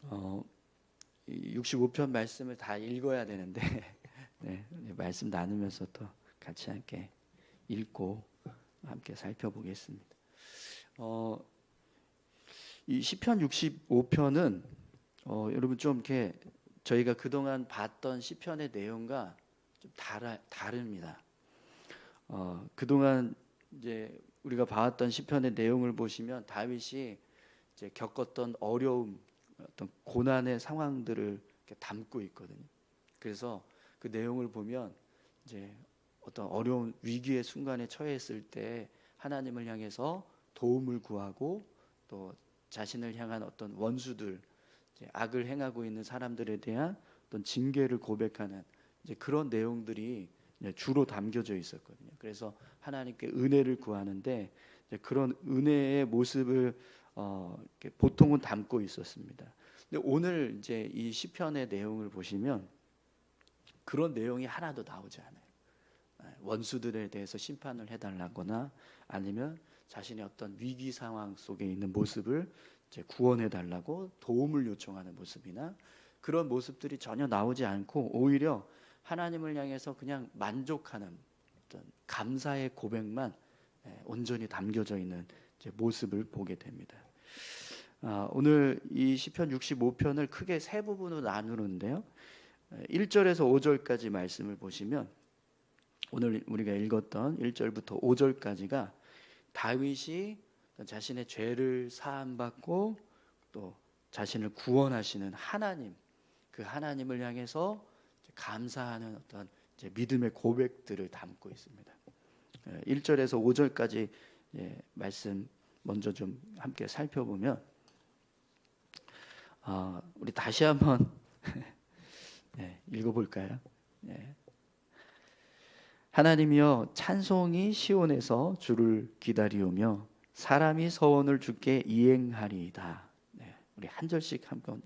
어, 65편 말씀을 다 읽어야 되는데 네, 말씀 나누면서 또 같이 함께 읽고 함께 살펴보겠습니다. 이 시편 65편은 여러분 좀 이렇게 저희가 그동안 봤던 시편의 내용과 좀 다릅니다. 그동안 이제 우리가 봐왔던 시편의 내용을 보시면 다윗이 이제 겪었던 어려움, 어떤 고난의 상황들을 이렇게 담고 있거든요. 그래서 그 내용을 보면 이제 어떤 어려운 위기의 순간에 처했을 때 하나님을 향해서 도움을 구하고 또 자신을 향한 어떤 원수들, 이제 악을 행하고 있는 사람들에 대한 어떤 징계를 고백하는 이제 그런 내용들이 주로 담겨져 있었거든요. 그래서 하나님께 은혜를 구하는데 이제 그런 은혜의 모습을 이렇게 보통은 담고 있었습니다. 근데 오늘 이제 이 시편의 내용을 보시면 그런 내용이 하나도 나오지 않아요. 원수들에 대해서 심판을 해달라거나 아니면 자신의 어떤 위기 상황 속에 있는 모습을 이제 구원해달라고 도움을 요청하는 모습이나 그런 모습들이 전혀 나오지 않고 오히려 하나님을 향해서 그냥 만족하는 어떤 감사의 고백만 온전히 담겨져 있는 이제 모습을 보게 됩니다. 오늘 이 시편 65편을 크게 세 부분으로 나누는데요. 1절에서 5절까지 말씀을 보시면 오늘 우리가 읽었던 1절부터 5절까지가 다윗이 자신의 죄를 사함받고 또 자신을 구원하시는 하나님, 그 하나님을 향해서 감사하는 어떤 이제 믿음의 고백들을 담고 있습니다. 1절에서 5절까지 말씀 먼저 좀 함께 살펴보면 우리 다시 한번 읽어볼까요? 하나님이여 찬송이 시온에서 주를 기다리오며 사람이 서원을 주께 이행하리이다. 우리 한 절씩 한번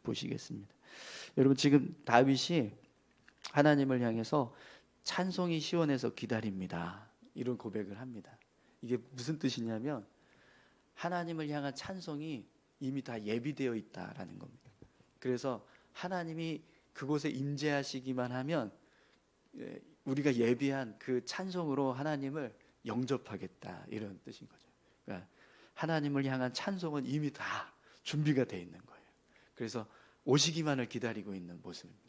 보시겠습니다. 여러분 지금 다윗이 하나님을 향해서 찬송이 시온에서 기다립니다. 이런 고백을 합니다. 이게 무슨 뜻이냐면 하나님을 향한 찬송이 이미 다 예비되어 있다라는 겁니다. 그래서 하나님이 그곳에 임재하시기만 하면 우리가 예비한 그 찬송으로 하나님을 영접하겠다 이런 뜻인 거죠. 그러니까 하나님을 향한 찬송은 이미 다 준비가 되어 있는 거예요. 그래서 오시기만을 기다리고 있는 모습입니다.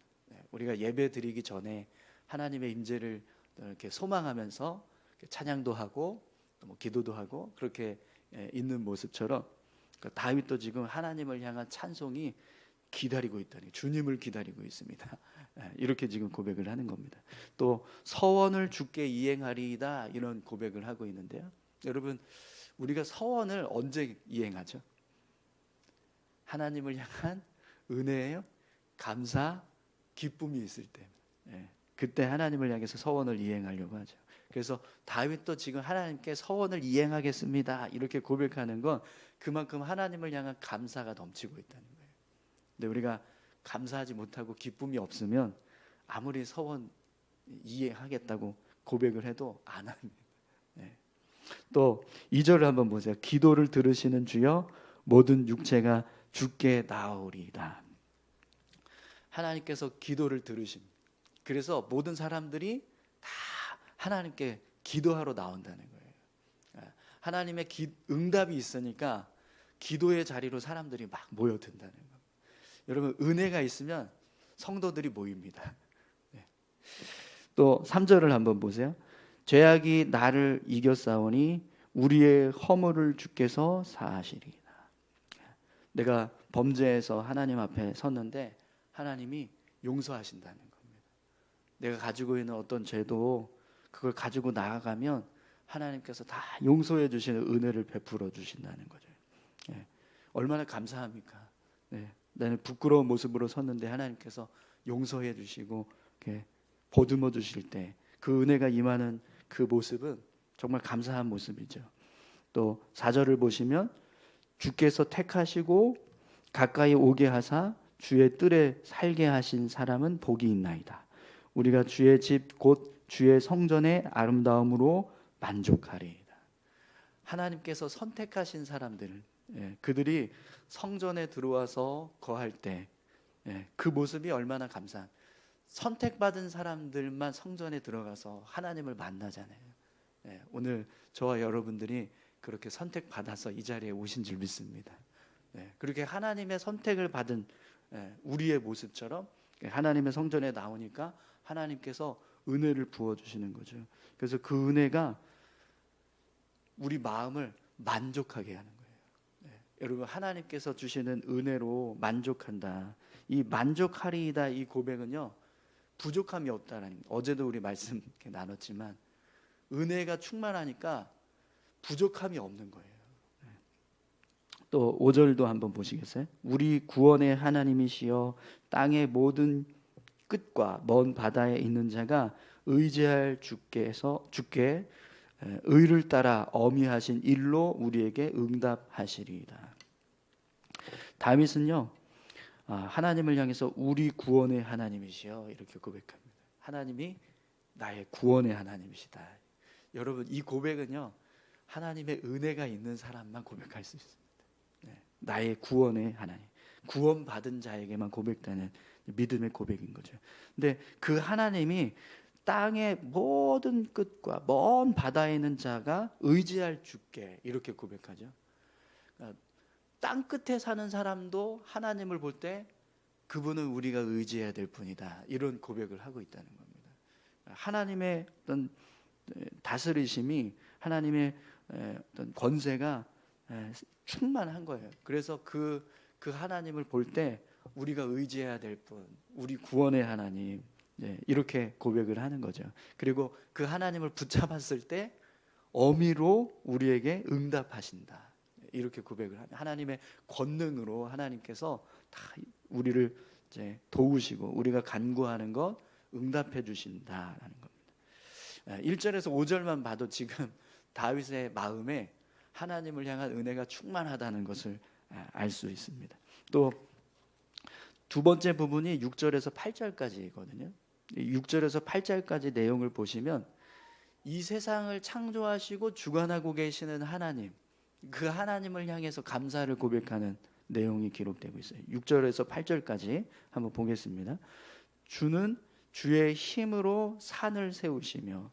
우리가 예배 드리기 전에 하나님의 임재를 이렇게 소망하면서 찬양도 하고 뭐 기도도 하고 그렇게 있는 모습처럼 그러니까 다윗도 지금 하나님을 향한 찬송이 기다리고 있다니 주님을 기다리고 있습니다. 이렇게 지금 고백을 하는 겁니다. 또 서원을 주께 이행하리이다 이런 고백을 하고 있는데요. 여러분 우리가 서원을 언제 이행하죠? 하나님을 향한 은혜예요. 감사, 기쁨이 있을 때, 그때 하나님을 향해서 서원을 이행하려고 하죠. 그래서 다윗도 지금 하나님께 서원을 이행하겠습니다 이렇게 고백하는 건 그만큼 하나님을 향한 감사가 넘치고 있다는 거예요. 근데 우리가 감사하지 못하고 기쁨이 없으면 아무리 서원 이행하겠다고 고백을 해도 안 합니다. 또 2절을 한번 보세요. 기도를 들으시는 주여 모든 육체가 주께 나아오리이다. 하나님께서 기도를 들으십니다. 그래서 모든 사람들이 다 하나님께 기도하러 나온다는 거예요. 하나님의 응답이 있으니까 기도의 자리로 사람들이 막 모여든다는 거예요. 여러분 은혜가 있으면 성도들이 모입니다. 또 3절을 한번 보세요. 죄악이 나를 이겼사오니 우리의 허물을 주께서 사하시리이다. 내가 범죄해서 하나님 앞에 섰는데 하나님이 용서하신다는 겁니다. 내가 가지고 있는 어떤 죄도 그걸 가지고 나아가면 하나님께서 다 용서해 주시는 은혜를 베풀어 주신다는 거죠. 얼마나 감사합니까? 나는 부끄러운 모습으로 섰는데 하나님께서 용서해 주시고 이렇게 보듬어 주실 때 그 은혜가 임하는 그 모습은 정말 감사한 모습이죠. 또 4절을 보시면 주께서 택하시고 가까이 오게 하사 주의 뜰에 살게 하신 사람은 복이 있나이다. 우리가 주의 집 곧 주의 성전의 아름다움으로 만족하리이다. 하나님께서 선택하신 사람들은 그들이 성전에 들어와서 거할 때 그 모습이 얼마나 감사한, 선택받은 사람들만 성전에 들어가서 하나님을 만나잖아요. 오늘 저와 여러분들이 그렇게 선택받아서 이 자리에 오신 줄 믿습니다. 그렇게 하나님의 선택을 받은 우리의 모습처럼 하나님의 성전에 나오니까 하나님께서 은혜를 부어주시는 거죠. 그래서 그 은혜가 우리 마음을 만족하게 하는 거예요. 여러분, 하나님께서 주시는 은혜로 만족한다, 이 만족하리이다, 이 고백은요 부족함이 없다라는, 어제도 우리 말씀 나눴지만 은혜가 충만하니까 부족함이 없는 거예요. 또 5절도 한번 보시겠어요? 우리 구원의 하나님이시여 땅의 모든 끝과 먼 바다에 있는 자가 의지할 주께 의를 따라 어미하신 일로 우리에게 응답하시리이다. 다윗은요 하나님을 향해서 우리 구원의 하나님이시여 이렇게 고백합니다. 하나님이 나의 구원의 하나님이시다. 여러분, 이 고백은요 하나님의 은혜가 있는 사람만 고백할 수 있습니다. 나의 구원의 하나님, 구원받은 자에게만 고백되는 믿음의 고백인 거죠. 근데 그 하나님이 땅의 모든 끝과 먼 바다에 있는 자가 의지할 주께 이렇게 고백하죠. 땅 끝에 사는 사람도 하나님을 볼 때 그분은 우리가 의지해야 될 분이다, 이런 고백을 하고 있다는 겁니다. 하나님의 어떤 다스리심이, 하나님의 어떤 권세가 충만한 거예요. 그래서 그 하나님을 볼 때 우리가 의지해야 될 분, 우리 구원의 하나님, 이렇게 고백을 하는 거죠. 그리고 그 하나님을 붙잡았을 때 어미로 우리에게 응답하신다, 이렇게 고백을 하는, 하나님의 권능으로 하나님께서 다 우리를 이제 도우시고 우리가 간구하는 것 응답해 주신다라는 겁니다. 1절에서 5절만 봐도 지금 다윗의 마음에 하나님을 향한 은혜가 충만하다는 것을 알 수 있습니다. 또 두 번째 부분이 6절에서 8절까지거든요. 6절에서 8절까지 내용을 보시면 이 세상을 창조하시고 주관하고 계시는 하나님, 그 하나님을 향해서 감사를 고백하는 내용이 기록되고 있어요. 6절에서 8절까지 한번 보겠습니다. 주는 주의 힘으로 산을 세우시며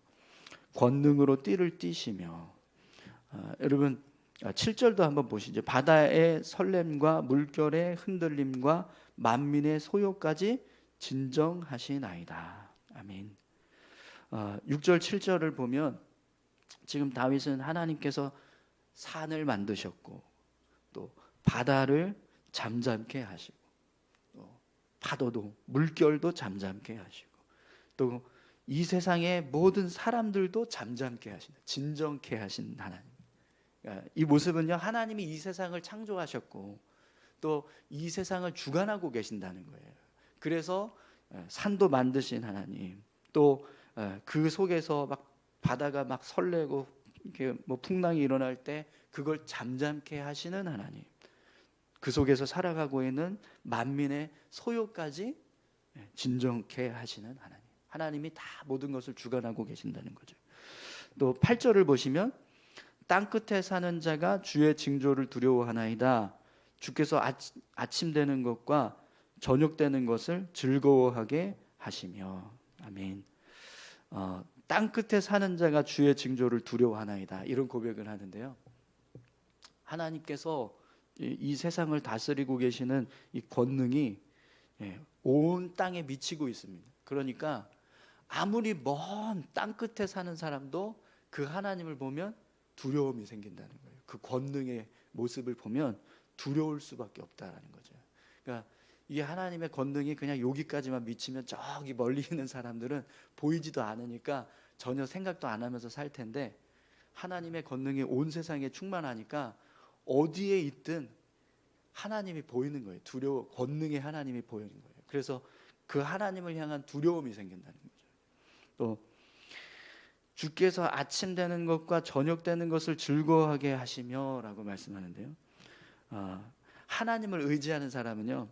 권능으로 띠를 띠시며, 여러분 7절도 한번 보시죠. 바다의 설렘과 물결의 흔들림과 만민의 소요까지 진정하시나이다. 아멘. 6절 7절을 보면 지금 다윗은 하나님께서 산을 만드셨고 또 바다를 잠잠케 하시고 또 파도도 물결도 잠잠케 하시고 또 이 세상의 모든 사람들도 잠잠케 하신다, 진정케 하신 하나님. 이 모습은요 하나님이 이 세상을 창조하셨고 또 이 세상을 주관하고 계신다는 거예요. 그래서 산도 만드신 하나님, 또 그 속에서 막 바다가 막 설레고 이렇게 뭐 풍랑이 일어날 때 그걸 잠잠케 하시는 하나님, 그 속에서 살아가고 있는 만민의 소요까지 진정케 하시는 하나님, 하나님이 다 모든 것을 주관하고 계신다는 거죠. 또 8절을 보시면 땅 끝에 사는 자가 주의 징조를 두려워하나이다. 주께서 아침 되는 것과 저녁 되는 것을 즐거워하게 하시며. 아멘. 땅 끝에 사는 자가 주의 징조를 두려워하나이다, 이런 고백을 하는데요, 하나님께서 이 세상을 다스리고 계시는 이 권능이 온 땅에 미치고 있습니다. 그러니까 아무리 먼 땅 끝에 사는 사람도 그 하나님을 보면 두려움이 생긴다는 거예요. 그 권능의 모습을 보면 두려울 수밖에 없다라는 거죠. 그러니까 이 하나님의 권능이 그냥 여기까지만 미치면 저기 멀리 있는 사람들은 보이지도 않으니까 전혀 생각도 안 하면서 살 텐데, 하나님의 권능이 온 세상에 충만하니까 어디에 있든 하나님이 보이는 거예요. 권능의 하나님이 보이는 거예요. 그래서 그 하나님을 향한 두려움이 생긴다는 거죠. 또 주께서 아침 되는 것과 저녁 되는 것을 즐거워하게 하시며 라고 말씀하는데요, 하나님을 의지하는 사람은요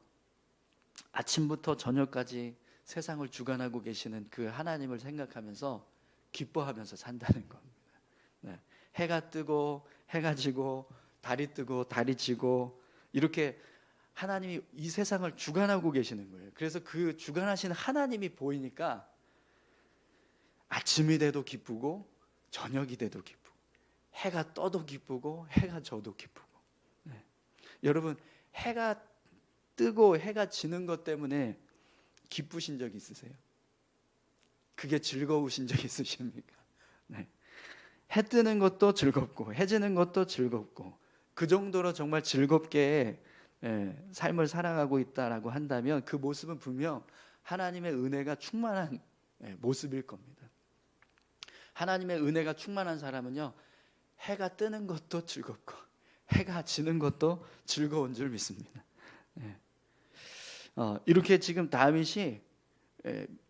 아침부터 저녁까지 세상을 주관하고 계시는 그 하나님을 생각하면서 기뻐하면서 산다는 겁니다. 해가 뜨고 해가 지고 달이 뜨고 달이 지고 이렇게 하나님이 이 세상을 주관하고 계시는 거예요. 그래서 그 주관하시는 하나님이 보이니까 아침이 돼도 기쁘고 저녁이 돼도 기쁘고 해가 떠도 기쁘고 해가 져도 기쁘고. 네. 여러분, 해가 뜨고 해가 지는 것 때문에 기쁘신 적 있으세요? 그게 즐거우신 적 있으십니까? 네. 해 뜨는 것도 즐겁고 해 지는 것도 즐겁고 그 정도로 정말 즐겁게 삶을 살아가고 있다라고 한다면 그 모습은 분명 하나님의 은혜가 충만한 모습일 겁니다. 하나님의 은혜가 충만한 사람은요, 해가 뜨는 것도 즐겁고 해가 지는 것도 즐거운 줄 믿습니다. 이렇게 지금 다윗이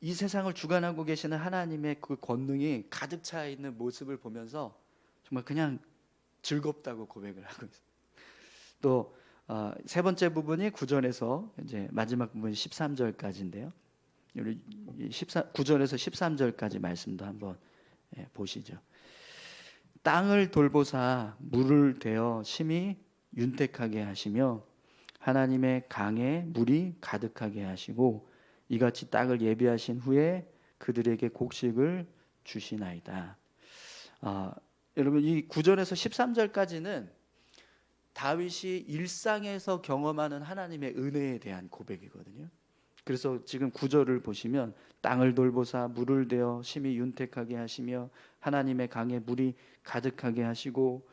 이 세상을 주관하고 계시는 하나님의 그 권능이 가득 차 있는 모습을 보면서 정말 그냥 즐겁다고 고백을 하고 있어요. 또 세 번째 부분이 9절에서 이제 마지막 부분 13절까지인데요. 우리 9절에서 13절까지 말씀도 한번 보시죠. 땅을 돌보사 물을 대어 심히 윤택하게 하시며 하나님의 강에 물이 가득하게 하시고 이같이 땅을 예비하신 후에 그들에게 곡식을 주시나이다. 여러분, 이 9절에서 13절까지는 다윗이 일상에서 경험하는 하나님의 은혜에 대한 고백이거든요. 그래서 지금 9절을 보시면 땅을 돌보사 물을 대어 심히 윤택하게 하시며 하나님의 강에 물이 가득하게 하시고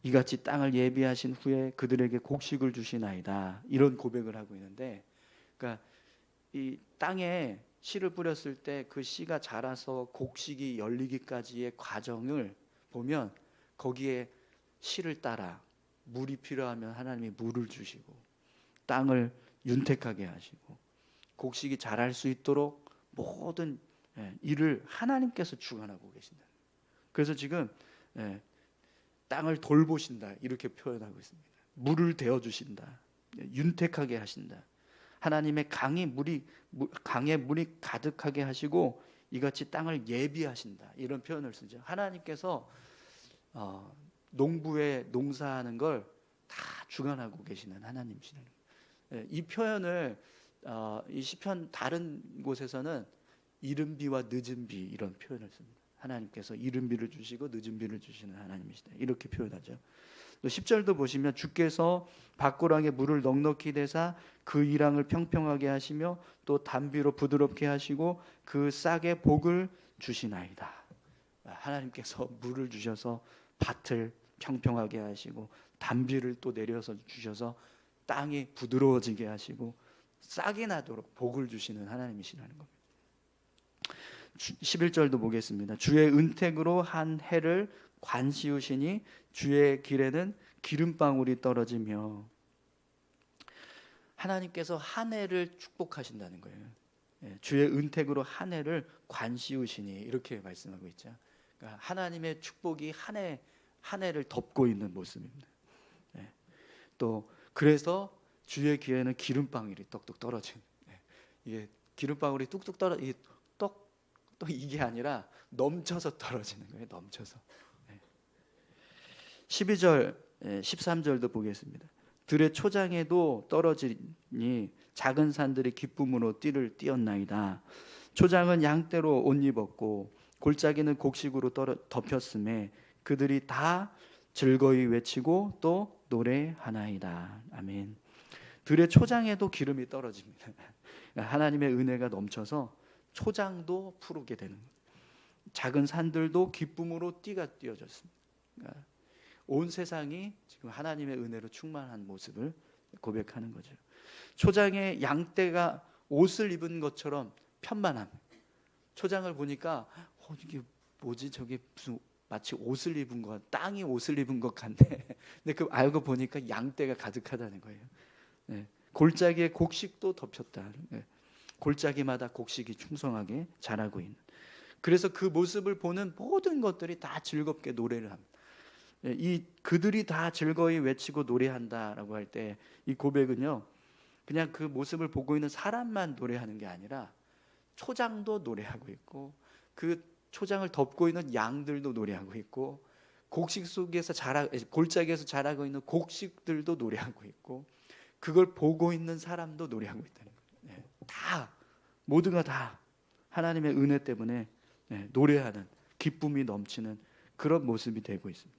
이같이 땅을 예비하신 후에 그들에게 곡식을 주시나이다. 이런 고백을 하고 있는데, 그러니까 이 땅에 씨를 뿌렸을 때 그 씨가 자라서 곡식이 열리기까지의 과정을 보면 거기에 씨를 따라 물이 필요하면 하나님이 물을 주시고 땅을 윤택하게 하시고 곡식이 자랄 수 있도록 모든 일을 하나님께서 주관하고 계신다. 그래서 지금 땅을 돌보신다 이렇게 표현하고 있습니다. 물을 대어 주신다. 윤택하게 하신다. 하나님의 강에 물이 가득하게 하시고 이같이 땅을 예비하신다. 이런 표현을 쓰죠. 하나님께서 농부에 농사하는 걸 다 주관하고 계시는 하나님이시라는 거예요. 이 표현을 이 시편 다른 곳에서는 이른 비와 늦은 비 이런 표현을 씁니다. 하나님께서 이른 비를 주시고 늦은 비를 주시는 하나님이시다. 이렇게 표현하죠. 또 10절도 보시면 주께서 밭고랑에 물을 넉넉히 대사 그 이랑을 평평하게 하시며 또 단비로 부드럽게 하시고 그 싹에 복을 주시나이다. 하나님께서 물을 주셔서 밭을 평평하게 하시고 단비를 또 내려서 주셔서 땅이 부드러워지게 하시고 싹이 나도록 복을 주시는 하나님이시라는 겁니다. 11절도 보겠습니다. 주의 은택으로 한 해를 관시우시니 주의 길에는 기름방울이 떨어지며. 하나님께서 한 해를 축복하신다는 거예요. 주의 은택으로 한 해를 관시우시니 이렇게 말씀하고 있죠. 그러니까 하나님의 축복이 한 해를 덮고 있는 모습입니다. 또 그래서 주의 귀에는 기름방울이 떡떡 떨어지는. 이게 기름방울이 뚝뚝 떨어 이게 또 이게 아니라 넘쳐서 떨어지는 거예요. 넘쳐서. 12절, 13절도 보겠습니다. 들의 초장에도 떨어지니 작은 산들이 기쁨으로 띠를 띄었나이다. 초장은 양떼로 옷 입었고 골짜기는 곡식으로 덮였음에 그들이 다 즐거이 외치고 또 노래하나이다. 아멘. 들의 초장에도 기름이 떨어집니다. 하나님의 은혜가 넘쳐서 초장도 푸르게 되는 거예요. 작은 산들도 기쁨으로 띠가 띄어졌습니다. 온 세상이 지금 하나님의 은혜로 충만한 모습을 고백하는 거죠. 초장에 양떼가 옷을 입은 것처럼 편만함. 초장을 보니까 이게 뭐지? 저게 무슨 마치 옷을 입은 것, 땅이 옷을 입은 것 같네. 근데 그 알고 보니까 양떼가 가득하다는 거예요. 골짜기에 곡식도 덮였다. 골짜기마다 곡식이 충성하게 자라고 있는. 그래서 그 모습을 보는 모든 것들이 다 즐겁게 노래를 합니다. 이 그들이 다 즐거이 외치고 노래한다라고 할 때 이 고백은요, 그냥 그 모습을 보고 있는 사람만 노래하는 게 아니라 초장도 노래하고 있고 그 초장을 덮고 있는 양들도 노래하고 있고 곡식 속에서 골짜기에서 자라고 있는 곡식들도 노래하고 있고, 그걸 보고 있는 사람도 노래하고 있다는 거예요. 다 모두가 다 하나님의 은혜 때문에 노래하는, 기쁨이 넘치는 그런 모습이 되고 있습니다.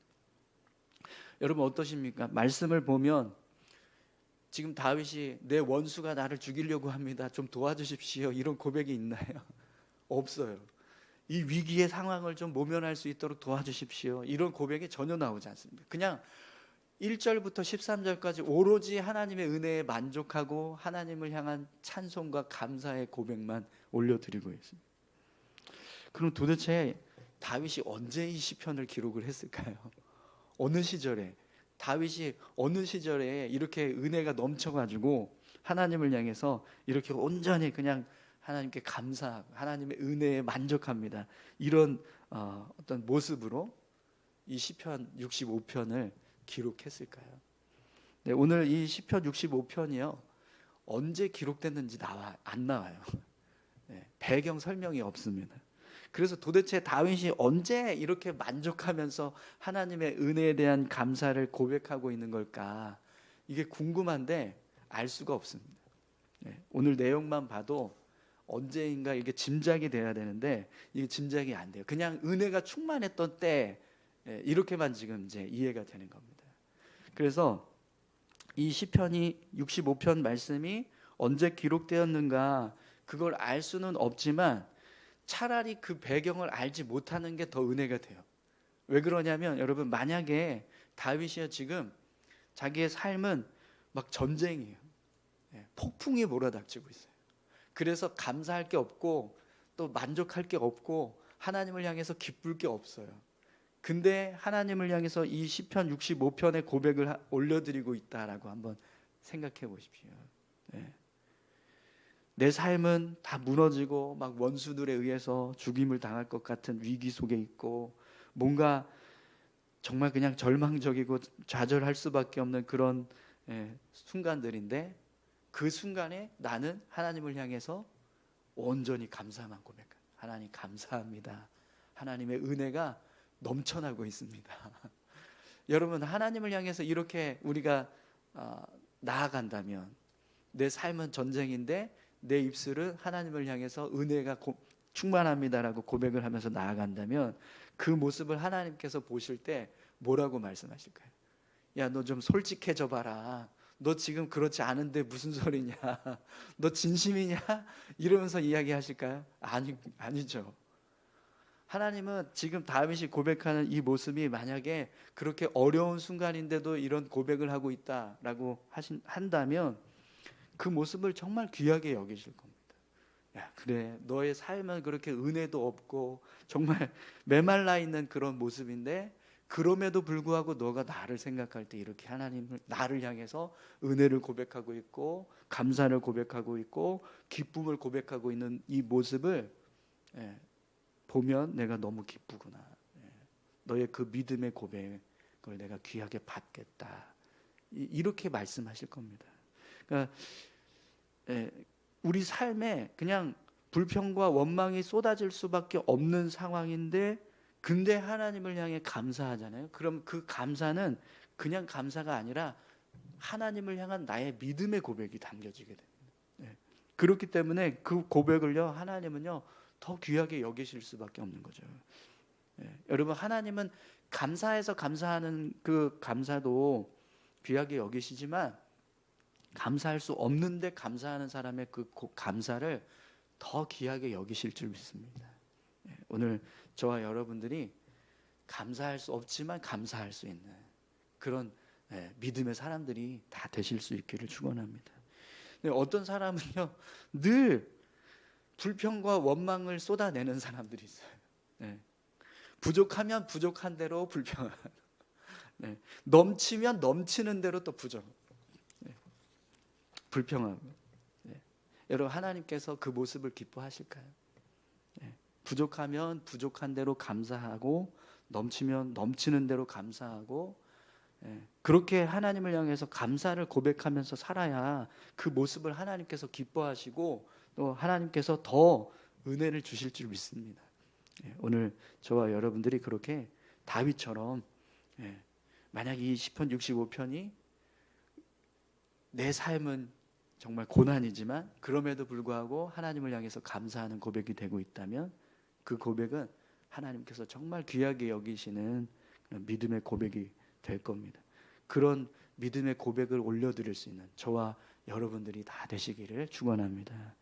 여러분 어떠십니까? 말씀을 보면 지금 다윗이 내 원수가 나를 죽이려고 합니다, 좀 도와주십시오, 이런 고백이 있나요? 없어요. 이 위기의 상황을 좀 모면할 수 있도록 도와주십시오, 이런 고백이 전혀 나오지 않습니다. 그냥 1절부터 13절까지 오로지 하나님의 은혜에 만족하고 하나님을 향한 찬송과 감사의 고백만 올려드리고 있습니다. 그럼 도대체 다윗이 언제 이 시편을 기록을 했을까요? 어느 시절에, 다윗이 어느 시절에 이렇게 은혜가 넘쳐가지고 하나님을 향해서 이렇게 온전히 그냥 하나님께 감사하고 하나님의 은혜에 만족합니다, 이런 어떤 모습으로 이 시편 65편을 기록했을까요? 네, 오늘 이 시편 65편이요 언제 기록됐는지 안 나와요. 배경 설명이 없습니다. 그래서 도대체 다윗이 언제 이렇게 만족하면서 하나님의 은혜에 대한 감사를 고백하고 있는 걸까? 이게 궁금한데 알 수가 없습니다. 오늘 내용만 봐도 언제인가 이게 짐작이 돼야 되는데 이게 짐작이 안 돼요. 그냥 은혜가 충만했던 때, 이렇게만 지금 이제 이해가 되는 겁니다. 그래서 이 시편이 65편 말씀이 언제 기록되었는가 그걸 알 수는 없지만 차라리 그 배경을 알지 못하는 게 더 은혜가 돼요. 왜 그러냐면 여러분, 만약에 다윗이 지금 자기의 삶은 막 전쟁이에요. 폭풍이 몰아닥치고 있어요. 그래서 감사할 게 없고 또 만족할 게 없고 하나님을 향해서 기쁠 게 없어요. 근데 하나님을 향해서 이 시편 65편의 고백을 올려드리고 있다라고 한번 생각해 보십시오. 내 삶은 다 무너지고 막 원수들에 의해서 죽임을 당할 것 같은 위기 속에 있고, 뭔가 정말 그냥 절망적이고 좌절할 수밖에 없는 그런 순간들인데, 그 순간에 나는 하나님을 향해서 온전히 감사만 고백합니다. 하나님 감사합니다. 하나님의 은혜가 넘쳐나고 있습니다. 여러분, 하나님을 향해서 이렇게 우리가 나아간다면, 내 삶은 전쟁인데 내 입술은 하나님을 향해서 은혜가 충만합니다라고 고백을 하면서 나아간다면, 그 모습을 하나님께서 보실 때 뭐라고 말씀하실까요? 야, 너 좀 솔직해져 봐라. 너 지금 그렇지 않은데 무슨 소리냐? 너 진심이냐? 이러면서 이야기하실까요? 아니죠. 하나님은 지금 다윗이 고백하는 이 모습이 만약에 그렇게 어려운 순간인데도 이런 고백을 하고 있다라고 한다면 그 모습을 정말 귀하게 여기실 겁니다. 야, 그래, 너의 삶은 그렇게 은혜도 없고 정말 메말라 있는 그런 모습인데, 그럼에도 불구하고 너가 나를 생각할 때 이렇게 하나님을, 나를 향해서 은혜를 고백하고 있고 감사를 고백하고 있고 기쁨을 고백하고 있는 이 모습을 보면 내가 너무 기쁘구나. 너의 그 믿음의 고백을 내가 귀하게 받겠다. 이렇게 말씀하실 겁니다. 그러니까 우리 삶에 그냥 불평과 원망이 쏟아질 수밖에 없는 상황인데, 근데 하나님을 향해 감사하잖아요. 그럼 그 감사는 그냥 감사가 아니라 하나님을 향한 나의 믿음의 고백이 담겨지게 됩니다. 그렇기 때문에 그 고백을요, 하나님은요 더 귀하게 여기실 수밖에 없는 거죠. 여러분, 하나님은 감사해서 감사하는 그 감사도 귀하게 여기시지만, 감사할 수 없는데 감사하는 사람의 그 감사를 더 귀하게 여기실 줄 믿습니다. 오늘 저와 여러분들이 감사할 수 없지만 감사할 수 있는 그런 믿음의 사람들이 다 되실 수 있기를 축원합니다. 어떤 사람은요 늘 불평과 원망을 쏟아내는 사람들이 있어요. 부족하면 부족한 대로 불평하고, 넘치면 넘치는 대로 또 불평하고. 여러분, 하나님께서 그 모습을 기뻐하실까요? 부족하면 부족한 대로 감사하고 넘치면 넘치는 대로 감사하고, 그렇게 하나님을 향해서 감사를 고백하면서 살아야 그 모습을 하나님께서 기뻐하시고 또 하나님께서 더 은혜를 주실 줄 믿습니다. 오늘 저와 여러분들이 그렇게 다윗처럼 예. 만약 이 시편 65편이 내 삶은 정말 고난이지만 그럼에도 불구하고 하나님을 향해서 감사하는 고백이 되고 있다면 그 고백은 하나님께서 정말 귀하게 여기시는 믿음의 고백이 될 겁니다. 그런 믿음의 고백을 올려드릴 수 있는 저와 여러분들이 다 되시기를 축원합니다.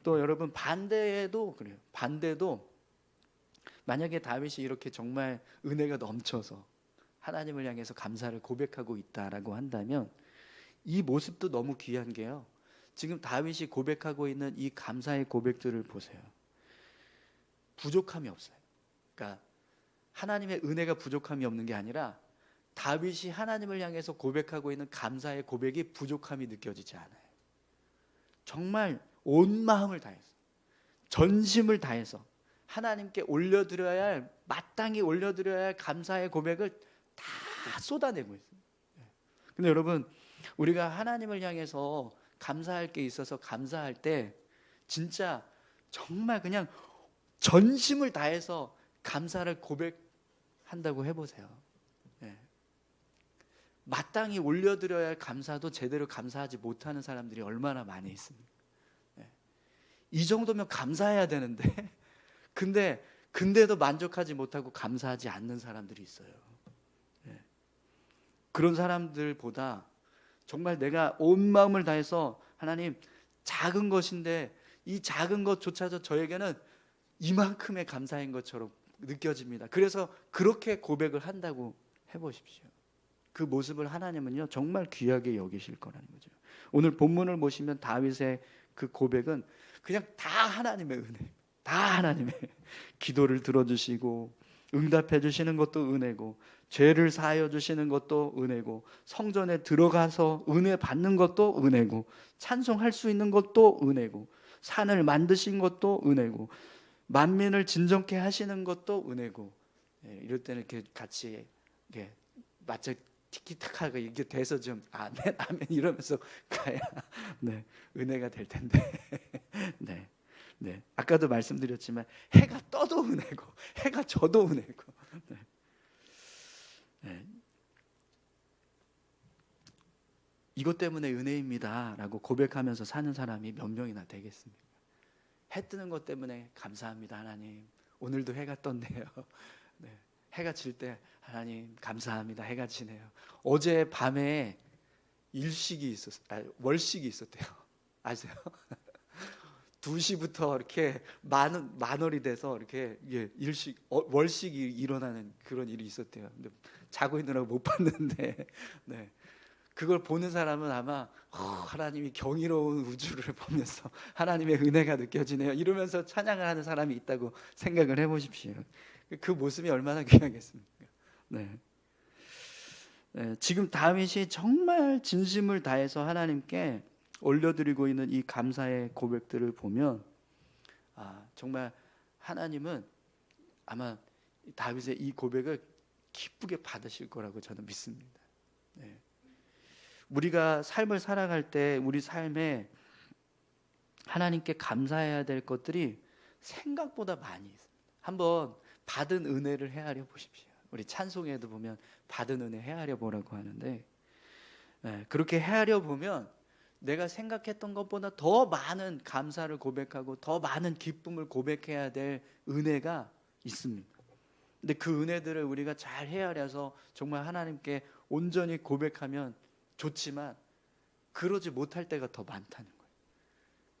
또 여러분 반대도 그래요. 반대도 만약에 다윗이 이렇게 정말 은혜가 넘쳐서 하나님을 향해서 감사를 고백하고 있다라고 한다면 이 모습도 너무 귀한 게요. 지금 다윗이 고백하고 있는 이 감사의 고백들을 보세요. 부족함이 없어요. 그러니까 하나님의 은혜가 부족함이 없는 게 아니라 다윗이 하나님을 향해서 고백하고 있는 감사의 고백이 부족함이 느껴지지 않아요. 정말 온 마음을 다해서 전심을 다해서 하나님께 올려드려야 할 마땅히 올려드려야 할 감사의 고백을 다 쏟아내고 있어요. 근데 여러분 우리가 하나님을 향해서 감사할 게 있어서 감사할 때 진짜 정말 그냥 전심을 다해서 감사를 고백한다고 해보세요. 예. 마땅히 올려드려야 할 감사도 제대로 감사하지 못하는 사람들이 얼마나 많이 있습니까? 예. 이 정도면 감사해야 되는데 근데도 만족하지 못하고 감사하지 않는 사람들이 있어요. 예. 그런 사람들보다 정말 내가 온 마음을 다해서 하나님 작은 것인데 이 작은 것조차도 저에게는 이만큼의 감사인 것처럼 느껴집니다. 그래서 그렇게 고백을 한다고 해보십시오. 그 모습을 하나님은요 정말 귀하게 여기실 거라는 거죠. 오늘 본문을 보시면 다윗의 그 고백은 그냥 다 하나님의 은혜, 다 하나님의 기도를 들어주시고 응답해 주시는 것도 은혜고 죄를 사하여 주시는 것도 은혜고 성전에 들어가서 은혜 받는 것도 은혜고 찬송할 수 있는 것도 은혜고 산을 만드신 것도 은혜고 만민을 진정케 하시는 것도 은혜고 이럴 때는 이렇게 같이 맞춰 티키타카가 이게 돼서 좀 아멘 아멘 이러면서 가야 네, 은혜가 될 텐데 네. 네, 아까도 말씀드렸지만 해가 떠도 은혜고 해가 져도 은혜고 네. 네. 이것 때문에 은혜입니다 라고 고백하면서 사는 사람이 몇 명이나 되겠습니까? 해 뜨는 것 때문에 감사합니다 하나님 오늘도 해가 떴네요. 네. 해가 질 때 하나님 감사합니다 해가 지네요. 어제 밤에 월식이 있었대요. 아세요? 2시부터 이렇게 만월이 돼서 이렇게 월식이 일어나는 그런 일이 있었대요. 근데 자고 있느라고 못 봤는데, 네. 그걸 보는 사람은 아마 하나님이 경이로운 우주를 보면서 하나님의 은혜가 느껴지네요. 이러면서 찬양을 하는 사람이 있다고 생각을 해보십시오. 그 모습이 얼마나 귀하겠습니까? 네. 네. 지금 다윗이 정말 진심을 다해서 하나님께 올려드리고 있는 이 감사의 고백들을 보면 정말 하나님은 아마 다윗의 이 고백을 기쁘게 받으실 거라고 저는 믿습니다. 네. 우리가 삶을 살아갈 때 우리 삶에 하나님께 감사해야 될 것들이 생각보다 많이 있습니다. 한번 받은 은혜를 헤아려 보십시오. 우리 찬송에도 보면 받은 은혜 헤아려 보라고 하는데 그렇게 헤아려 보면 내가 생각했던 것보다 더 많은 감사를 고백하고 더 많은 기쁨을 고백해야 될 은혜가 있습니다. 근데 그 은혜들을 우리가 잘 헤아려서 정말 하나님께 온전히 고백하면 좋지만 그러지 못할 때가 더 많다는 거예요.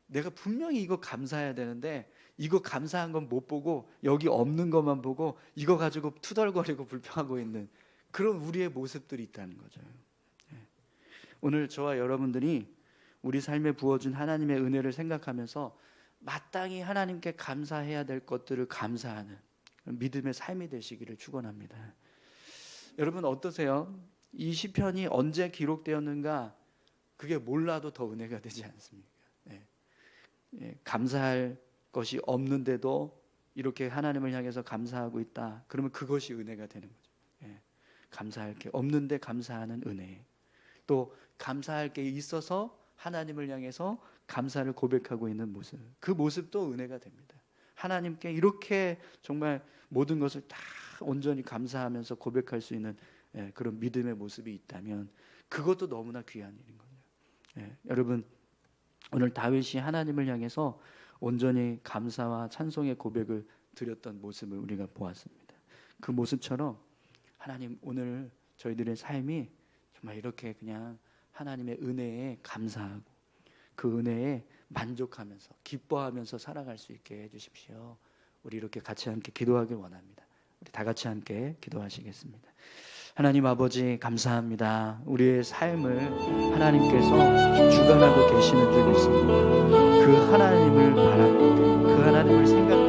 내가 분명히 이거 감사해야 되는데 이거 감사한 건 못 보고 여기 없는 것만 보고 이거 가지고 투덜거리고 불평하고 있는 그런 우리의 모습들이 있다는 거죠. 오늘 저와 여러분들이 우리 삶에 부어준 하나님의 은혜를 생각하면서 마땅히 하나님께 감사해야 될 것들을 감사하는 믿음의 삶이 되시기를 축원합니다. 여러분 어떠세요? 이 시편이 언제 기록되었는가 그게 몰라도 더 은혜가 되지 않습니까? 감사할 것이 없는데도 이렇게 하나님을 향해서 감사하고 있다. 그러면 그것이 은혜가 되는 거죠. 감사할 게 없는데 감사하는 은혜. 또 감사할 게 있어서 하나님을 향해서 감사를 고백하고 있는 모습. 그 모습도 은혜가 됩니다. 하나님께 이렇게 정말 모든 것을 다 온전히 감사하면서 고백할 수 있는 그런 믿음의 모습이 있다면 그것도 너무나 귀한 일인 거예요. 여러분, 오늘 다윗이 하나님을 향해서 온전히 감사와 찬송의 고백을 드렸던 모습을 우리가 보았습니다. 그 모습처럼 하나님, 오늘 저희들의 삶이 정말 이렇게 그냥 하나님의 은혜에 감사하고 그 은혜에 만족하면서 기뻐하면서 살아갈 수 있게 해주십시오. 우리 이렇게 같이 함께 기도하길 원합니다. 우리 다 같이 함께 기도하시겠습니다. 하나님 아버지, 감사합니다. 우리의 삶을 하나님께서 주관하고 계시는 줄 믿습니다. 그 하나님을 바라볼 때, 그 하나님을 생각할